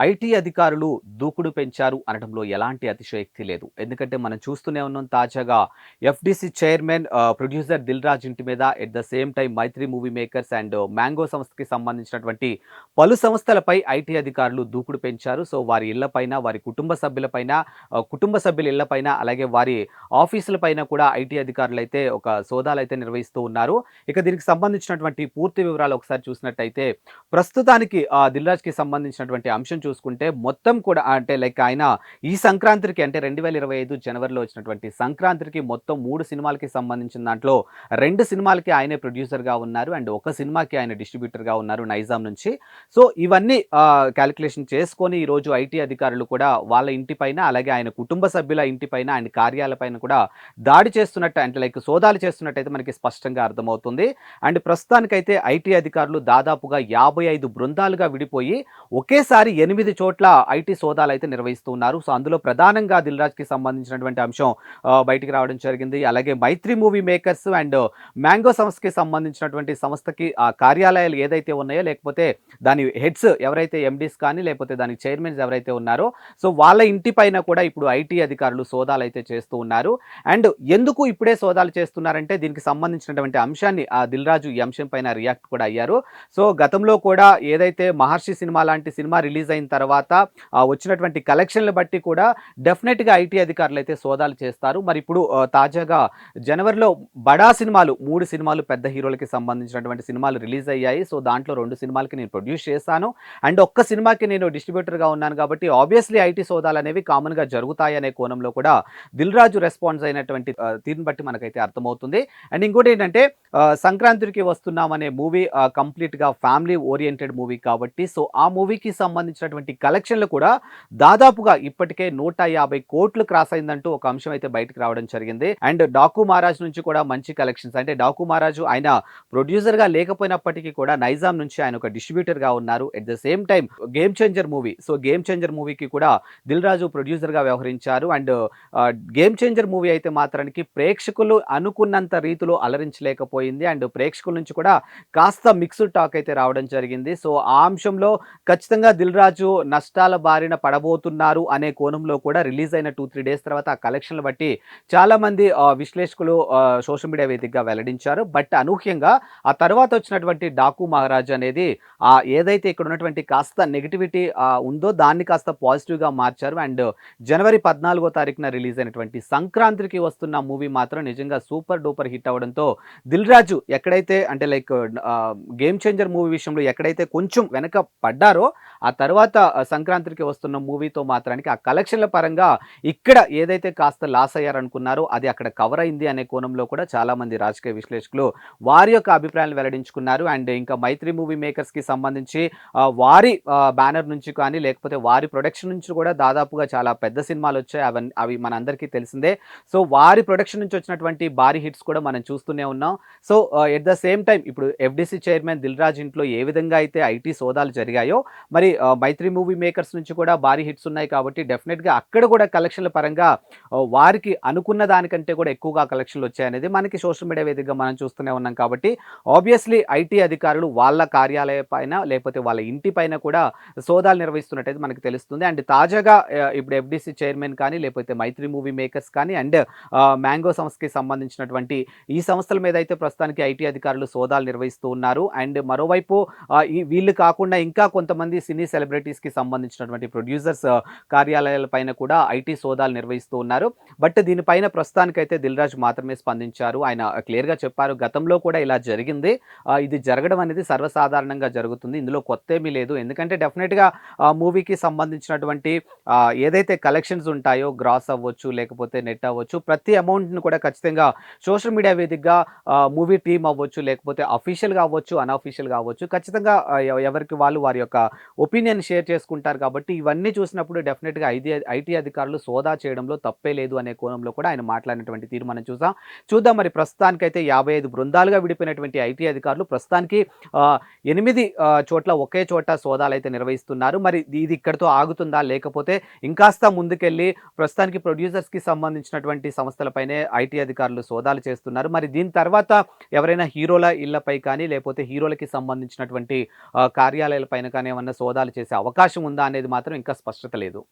IT అధికారులు దూకుడు పెంచారు అనడంలో ఎలాంటి అతిశయోక్తి లేదు. ఎందుకంటే మనం చూస్తూనే ఉన్నాం తాజాగా FDC chairman producer 'Dil Raju' ఇంటి మీద at the same time 'Mythri movie makers' and 'mango' సంస్థకి సంబంధించినటువంటి పలు సంస్థలపై ఐటీ అధికారులు దూకుడు పెంచారు. సో, వారి ఇళ్లపైన, వారి కుటుంబ సభ్యులపైన, కుటుంబ సభ్యుల ఇళ్లపైన, అలాగే వారి ఆఫీసుల పైన కూడా ఐటీ అధికారులైతే ఒక సోదాలైతే నిర్వహిస్తూ ఉన్నారు. ఇక దీనికి సంబంధించినటువంటి పూర్తి వివరాలు ఒకసారి చూసినట్టయితే ప్రస్తుతానికి 'దిల్ రాజు'కి సంబంధించినటువంటి అంశం చూసుకుంటే మొత్తం కూడా అంటే లైక్ ఆయన ఈ సంక్రాంతికి అంటే 2025 జనవరిలో వచ్చినటువంటి సంక్రాంతికి మొత్తం 3 సినిమాలకి సంబంధించిన దాంట్లో 2 సినిమాలకి ఆయనే ప్రొడ్యూసర్‌గా ఉన్నారు. అండ్ ఒక సినిమాకి ఆయన డిస్ట్రిబ్యూటర్‌గా ఉన్నారు నైజాం నుంచి. సో, ఇవన్నీ కాలిక్యులేషన్ చేసుకొని ఈరోజు ఐటీ అధికారులు కూడా వాళ్ళ ఇంటిపైన, అలాగే ఆయన కుటుంబ సభ్యుల ఇంటిపైన, ఆయన కార్యాలపైన కూడా దాడి చేస్తున్నట్టు అంటే లైక్ సోదాలు చేస్తున్నట్టయితే మనకి స్పష్టంగా అర్థమవుతుంది. అండ్ ప్రస్తుతానికైతే ఐటీ అధికారులు దాదాపుగా 55 బృందాలుగా విడిపోయి ఒకేసారి 8 చోట్ల ఐటీ సోదాలైతే నిర్వహిస్తూ ఉన్నారు. సో, అందులో ప్రధానంగా 'దిల్ రాజు'కి సంబంధించినటువంటి అంశం బయటికి రావడం జరిగింది. అలాగే 'మైత్రి మూవీ మేకర్స్' అండ్ 'మ్యాంగో' సంస్థకి సంబంధించినటువంటి సంస్థకి ఆ కార్యాలయాలు ఏదైతే ఉన్నాయో, లేకపోతే దాని హెడ్స్ ఎవరైతే ఎండీస్ కానీ, లేకపోతే దానికి చైర్మన్స్ ఎవరైతే ఉన్నారో, సో వాళ్ళ ఇంటి పైన కూడా ఇప్పుడు ఐటీ అధికారులు సోదాలైతే చేస్తూ ఉన్నారు. అండ్ ఎందుకు ఇప్పుడే సోదాలు చేస్తున్నారంటే దీనికి సంబంధించినటువంటి అంశాన్ని 'దిల్ రాజు' ఈ అంశం పైన రియాక్ట్ కూడా అయ్యారు. సో, గతంలో కూడా ఏదైతే 'మహర్షి' సినిమా లాంటి సినిమా రిలీజ్ అయిన తర్వాత వచ్చినటువంటి కలెక్షన్‌లు బట్టి కూడా డెఫినెట్‌గా ఐటీ అధికారులైతే సోదాలు చేస్తారు. మరి ఇప్పుడు తాజాగా జనవరిలో 'బడా' సినిమాలు 3 సినిమాలు పెద్ద హీరోలకి సంబంధించినటువంటి సినిమాలు రిలీజ్ అయ్యాయి. సో, దాంట్లో 2 సినిమాలకి నేను ప్రొడ్యూస్ చేశాను. అండ్ ఒక్క సినిమాకి నేను డిస్ట్రిబ్యూటర్‌గా ఉన్నాను కాబట్టి ఆబ్వియస్లీ ఐటీ సోదాలనేవి కామన్‌గా జరుగుతాయనే కోణంలో కూడా 'దిల్ రాజు' రెస్పాన్స్ అయినటువంటి తీరుని బట్టి మనకైతే అర్థమవుతుంది. అండ్ ఇంకోటేంటంటే సంక్రాంతికి వస్తున్నామనే మూవీ కంప్లీట్‌గా ఫ్యామిలీ ఓరియెంటెడ్ మూవీ కాబట్టి సో, ఆ మూవీకి సంబంధించినటువంటి కలెక్షన్‌లు కూడా దాదాపుగా ఇప్పటికే 150 కోట్లు క్రాస్ అయిందంటూ ఒక అంశం అయితే బయటకు రావడం జరిగింది. అండ్ 'డాకు మహారాజ్' నుంచి కూడా మంచి కలెక్షన్స్ అంటే 'డాకు మహారాజు' ఆయన ప్రొడ్యూసర్‌గా లేకపోయినప్పటికీ కూడా నైజాం నుంచి ఆయన ఒక డిస్ట్రిబ్యూటర్‌గా ఉన్నారు. At the same time 'game changer' movie so, 'game changer' మూవీకి కూడా 'దిల్ రాజు' ప్రొడ్యూసర్‌గా వ్యవహరించారు. అండ్ 'గేమ్ చేంజర్' మూవీ అయితే మాత్రానికి ప్రేక్షకులు అనుకున్నంత రీతిలో అలరించలేకపోయింది. అండ్ ప్రేక్షకుల నుంచి కూడా కాస్త మిక్స్డ్ టాక్ అయితే రావడం జరిగింది. సో, ఆ అంశంలో ఖచ్చితంగా 'దిల్ రాజు' నష్టాల బారిన పడబోతున్నారు అనే కోణంలో కూడా రిలీజ్ అయిన 2, 3 డేస్ తర్వాత ఆ కలెక్షన్‌లు బట్టి చాలామంది విశ్లేషకులు సోషల్ మీడియా వేదికగా వెల్లడించారు. బట్ అనూహ్యంగా ఆ తర్వాత వచ్చినటువంటి 'డాకు మహారాజ్' అనేది ఏదైతే ఇక్కడ ఉన్నటువంటి కాస్త నెగటివిటీ ఉందో దాన్ని కాస్త పాజిటివ్‌గా మార్చారు. అండ్ జనవరి 14వ తారీఖున రిలీజ్ అయినటువంటి సంక్రాంతికి వస్తున్న మూవీ మాత్రం నిజంగా సూపర్ డూపర్ హిట్ అవ్వడంతో 'దిల్ రాజు' ఎక్కడైతే అంటే లైక్ 'గేమ్ చేంజర్' మూవీ విషయంలో ఎక్కడైతే కొంచెం వెనక పడ్డారో ఆ తర్వాత సంక్రాంతికి వస్తున్న మూవీతో మాత్రానికి ఆ కలెక్షన్‌ల పరంగా ఇక్కడ ఏదైతే కాస్త లాస్ అయ్యారనుకున్నారో అది అక్కడ కవర్ అయింది అనే కోణంలో కూడా చాలామంది రాజకీయ విశ్లేషకులు వారి యొక్క అభిప్రాయాలను వెల్లడించుకున్నారు. అండ్ ఇంకా 'మైత్రి మూవీ మేకర్స్‌కి' సంబంధించి వారి బ్యానర్ నుంచి కానీ, లేకపోతే వారి ప్రొడక్షన్ నుంచి కూడా దాదాపుగా చాలా పెద్ద సినిమాలొచ్చాయి. అవి మనందరికీ తెలిసిందే. సో, వారి ప్రొడక్షన్ నుంచి వచ్చినటువంటి భారీ హిట్స్ కూడా మనం చూస్తూనే ఉన్నాం. So, at the same time ఇప్పుడు ఎఫ్‌డీసీ చైర్మన్ 'దిల్ రాజు' ఇంట్లో ఏ విధంగా అయితే ఐటీ సోదాలు జరిగాయో మరి 'మైత్రి మూవీ మేకర్స్' నుంచి కూడా భారీ హిట్స్ ఉన్నాయి కాబట్టి డెఫినెట్‌గా అక్కడ కూడా కలెక్షన్‌ల పరంగా వారికి అనుకున్న దానికంటే కూడా ఎక్కువగా కలెక్షన్‌లు వచ్చాయనేది మనకి సోషల్ మీడియా వేదికగా మనం చూస్తూనే ఉన్నాం కాబట్టి ఆబ్వియస్లీ ఐటీ అధికారులు వాళ్ళ కార్యాలయం పైన లేకపోతే వాళ్ళ ఇంటి పైన కూడా సోదాలు నిర్వహిస్తున్నట్టయితే మనకు తెలుస్తుంది. అండ్ తాజాగా ఇప్పుడు ఎఫ్‌డీసీ చైర్మన్ కానీ, లేకపోతే 'మైత్రి మూవీ మేకర్స్' కానీ అండ్ 'మ్యాంగో' సంస్థకి సంబంధించినటువంటి ఈ సంస్థల మీద అయితే ప్రస్తుతానికి ఐటీ అధికారులు సోదాలు నిర్వహిస్తూ ఉన్నారు. అండ్ మరోవైపు వీళ్ళు కాకుండా ఇంకా కొంతమంది సినీ సెలబ్రిటీస్‌కి సంబంధించినటువంటి ప్రొడ్యూసర్స్ కార్యాలయాల పైన కూడా ఐటీ సోదాలు నిర్వహిస్తూ ఉన్నారు. బట్ దీనిపైన ప్రస్తుతానికైతే 'దిల్ రాజు' మాత్రమే స్పందించారు. ఆయన క్లియర్‌గా చెప్పారు గతంలో కూడా ఇలా జరిగింది. ఇది జరగడం అనేది సర్వసాధారణంగా జరుగుతుంది. ఇందులో కొత్తేమీ లేదు. ఎందుకంటే డెఫినెట్‌గా మూవీకి సంబంధించినటువంటి ఏదైతే కలెక్షన్స్ ఉంటాయో గ్రాస్ అవ్వచ్చు, లేకపోతే నెట్ అవ్వచ్చు, ప్రతి అమౌంట్‌ని కూడా ఖచ్చితంగా సోషల్ మీడియా వేదికగా మూవీ టీమ్ అవ్వచ్చు, లేకపోతే అఫీషియల్‌గా అవ్వచ్చు, అన్‌అఫీషియల్‌గా అవ్వచ్చు, ఖచ్చితంగా ఎవరికి వాళ్ళు వారి యొక్క ఒపీనియన్ షేర్ చేసుకుంటారు కాబట్టి ఇవన్నీ చూసినప్పుడు డెఫినెట్‌గా ఐటీ అధికారులు సోదా చేయడంలో తప్పే లేదు అనే కోణంలో కూడా ఆయన మాట్లాడినటువంటి తీరు మనం చూద్దాం మరి ప్రస్తుతానికైతే 55 బృందాలుగా విడిపోయినటువంటి ఐటీ అధికారులు ప్రస్తుతానికి 8 చోట్ల ఒకే చోట సోదాలైతే నిర్వహిస్తున్నారు. మరి ఇది ఇక్కడితో ఆగుతుందా? లేకపోతే ఇంకాస్త ముందుకెళ్ళి ప్రస్తుతానికి ప్రొడ్యూసర్స్‌కి సంబంధించినటువంటి సంస్థలపైనే ఐటీ అధికారులు సోదాలు చేస్తున్నారు. మరి దీని తర్వాత ఎవరైనా హీరోల ఇళ్లపై కానీ, లేకపోతే హీరోలకి సంబంధించినటువంటి కార్యాలయాల పైన కానీ ఏమన్నా సోదాలు హోదాలు చేసే అవకాశం ఉందా అనేది మాత్రం ఇంకా స్పష్టత లేదు.